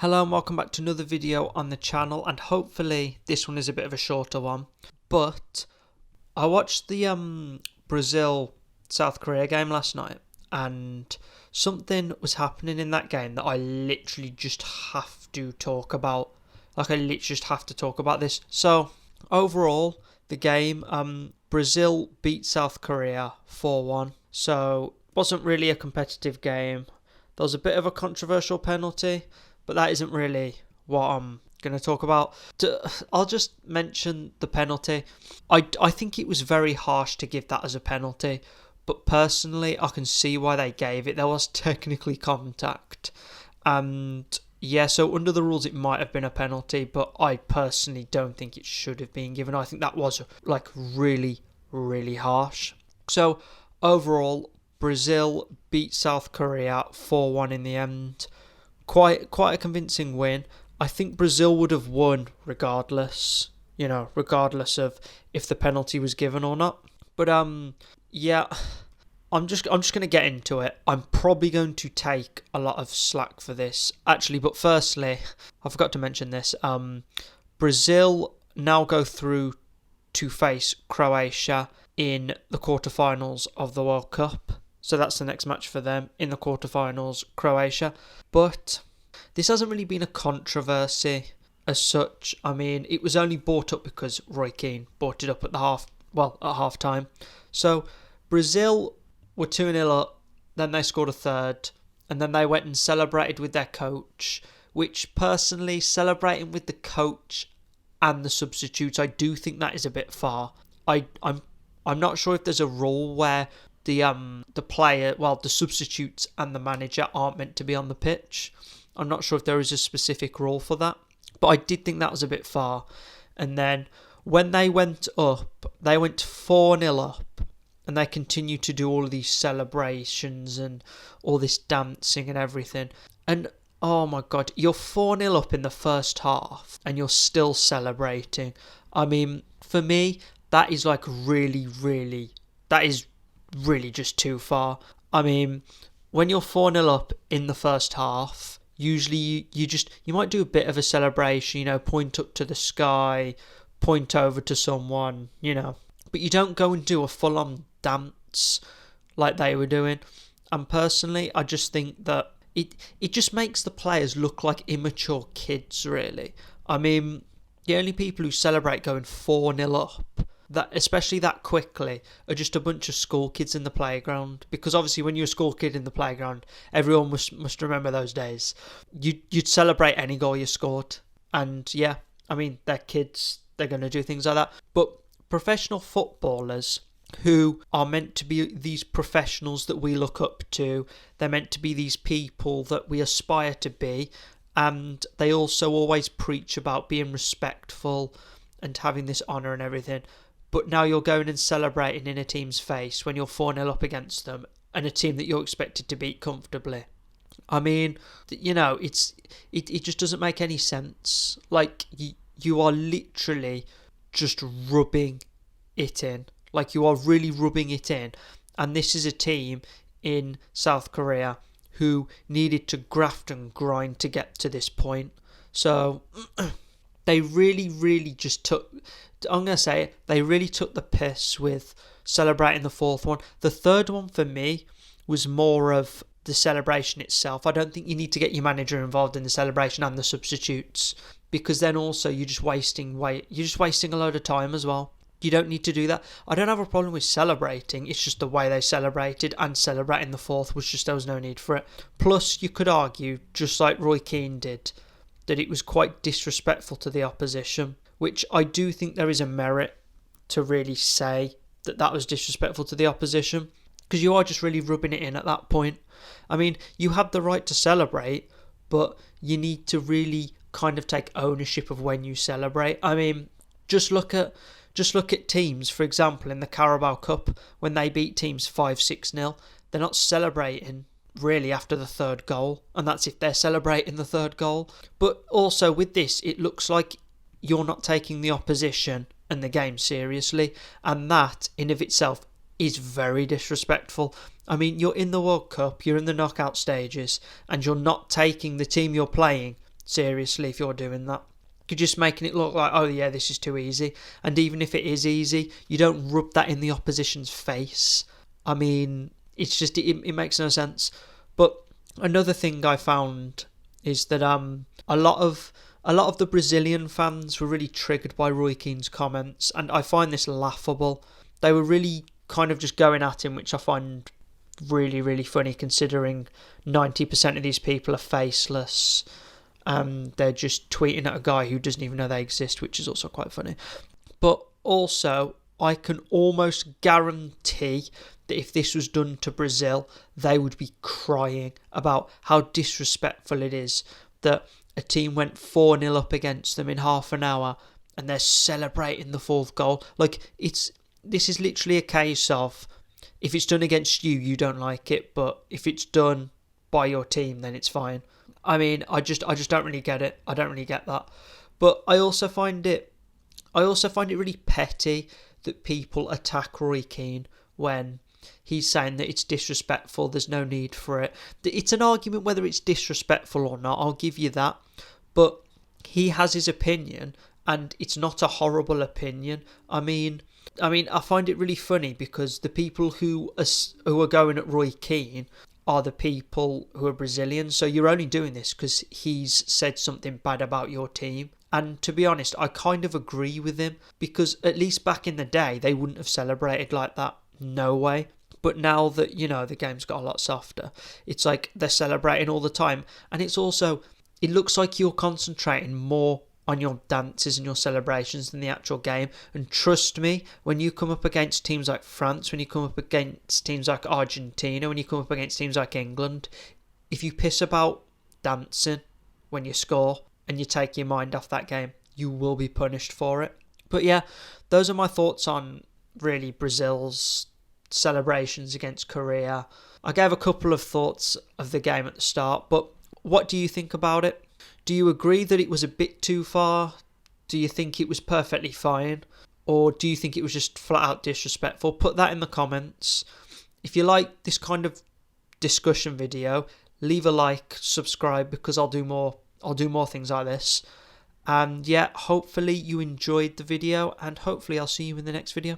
Hello and welcome back to another video on the channel, and hopefully this one is a bit of a shorter one. But I watched the Brazil South Korea game last night, and something was happening in that game that I literally just have to talk about. I literally just have to talk about this. So overall, the game, Brazil beat South Korea 4-1. So it wasn't really a competitive game. There was a bit of a controversial penalty, but that isn't really what I'm going to talk about. I'll just mention the penalty. I think it was very harsh to give that as a penalty, but personally I can see why they gave it. There was technically contact, and yeah, so under the rules it might have been a penalty, but I personally don't think it should have been given. I think that was really, really harsh. So overall, Brazil beat South Korea 4-1 in the end. Quite a convincing win. I think Brazil would have won regardless of if the penalty was given or not. But yeah, I'm just going to get into it. I'm probably going to take a lot of slack for this, actually. But firstly, I forgot to mention this. Brazil now go through to face Croatia in the quarterfinals of the World Cup. So that's the next match for them, in the quarterfinals, Croatia. But this hasn't really been a controversy as such. I mean, it was only brought up because Roy Keane brought it up at half time. So Brazil were 2-0 up, then they scored a third, and then they went and celebrated with their coach, which personally, celebrating with the coach and the substitutes, I do think that is a bit far. I'm not sure if there's a rule where the substitutes and the manager aren't meant to be on the pitch. I'm not sure if there is a specific rule for that, but I did think that was a bit far. And then when they went up, they went 4-0 up, and they continued to do all of these celebrations and all this dancing and everything. And oh my God, you're 4-0 up in the first half and you're still celebrating. I mean, for me, that is really just too far. I mean, when you're 4-0 up in the first half, usually you might do a bit of a celebration, point up to the sky, point over to someone, but you don't go and do a full-on dance like they were doing. And personally, I just think that it just makes the players look like immature kids, really. I mean, the only people who celebrate going 4-0 up, that especially that quickly, are just a bunch of school kids in the playground. Because obviously when you're a school kid in the playground, everyone must remember those days. You'd celebrate any goal you scored. And yeah, I mean, they're kids, they're going to do things like that. But professional footballers, who are meant to be these professionals that we look up to, they're meant to be these people that we aspire to be, and they also always preach about being respectful and having this honour and everything. But now you're going and celebrating in a team's face when you're 4-0 up against them, and a team that you're expected to beat comfortably. I mean, it just doesn't make any sense. Like, you are literally just rubbing it in. Like, you are really rubbing it in. And this is a team in South Korea who needed to graft and grind to get to this point. So they really just took, I'm going to say it, they really took the piss with celebrating the fourth one. The third one for me was more of the celebration itself. I don't think you need to get your manager involved in the celebration and the substitutes, because then also you're just wasting a load of time as well. You don't need to do that. I don't have a problem with celebrating. It's just the way they celebrated, and celebrating the fourth there was no need for it. Plus, you could argue, just like Roy Keane did, that it was quite disrespectful to the opposition, which I do think there is a merit to really say that was disrespectful to the opposition, because you are just really rubbing it in at that point. I mean, you have the right to celebrate, but you need to really kind of take ownership of when you celebrate. I mean, just look at teams, for example, in the Carabao Cup, when they beat teams 5-6-0, they're not celebrating really after the third goal, and that's if they're celebrating the third goal. But also with this, it looks like you're not taking the opposition and the game seriously, and that in of itself is very disrespectful. I mean, you're in the World Cup, you're in the knockout stages, and you're not taking the team you're playing seriously if you're doing that. You're just making it look like, oh yeah, this is too easy. And even if it is easy, you don't rub that in the opposition's face. I mean, it's just, it makes no sense. But another thing I found is that a lot of the Brazilian fans were really triggered by Roy Keane's comments, and I find this laughable. They were really kind of just going at him, which I find really, really funny, considering 90% of these people are faceless. They're just tweeting at a guy who doesn't even know they exist, which is also quite funny. But also, I can almost guarantee that if this was done to Brazil, they would be crying about how disrespectful it is that a team went 4-0 up against them in half an hour and they're celebrating the fourth goal. Like, this is literally a case of, if it's done against you, you don't like it, but if it's done by your team, then it's fine. I mean, I just don't really get it. I don't really get that. But I also find it really petty that people attack Roy Keane when he's saying that it's disrespectful, there's no need for it. It's an argument whether it's disrespectful or not, I'll give you that. But he has his opinion, and it's not a horrible opinion. I mean, I find it really funny because the people who are going at Roy Keane are the people who are Brazilian. So you're only doing this because he's said something bad about your team. And to be honest, I kind of agree with him, because at least back in the day, they wouldn't have celebrated like that. No way. But now that, the game's got a lot softer, it's like they're celebrating all the time. And it's also, it looks like you're concentrating more on your dances and your celebrations than the actual game. And trust me, when you come up against teams like France, when you come up against teams like Argentina, when you come up against teams like England, if you piss about dancing when you score and you take your mind off that game, you will be punished for it. But yeah, those are my thoughts on really Brazil's celebrations against Korea. I gave a couple of thoughts of the game at the start, but what do you think about it? Do you agree that it was a bit too far? Do you think it was perfectly fine? Or do you think it was just flat out disrespectful? Put that in the comments. If you like this kind of discussion video, leave a like, subscribe, because I'll do more things like this. And yeah, hopefully you enjoyed the video, and hopefully I'll see you in the next video.